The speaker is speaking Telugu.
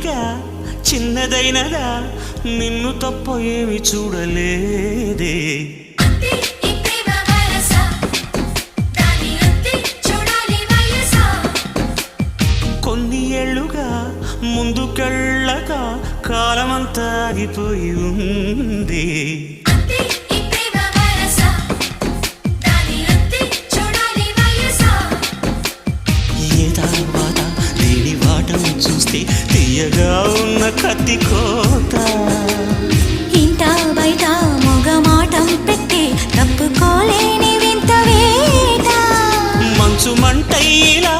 కోరిక చిన్నదైనదా నిన్ను తప్ప ఏమి చూడలేదే కొన్ని ఏళ్ళుగా ముందుకెళ్ళక కాలమంతా ఆగిపోయి ఉంది చూస్తే తీయగా ఉన్న కత్తి కోత ఇంట బయట మొగమాటం పెట్టి తప్పుకోలేని వింత వేట మంచు మంటైలా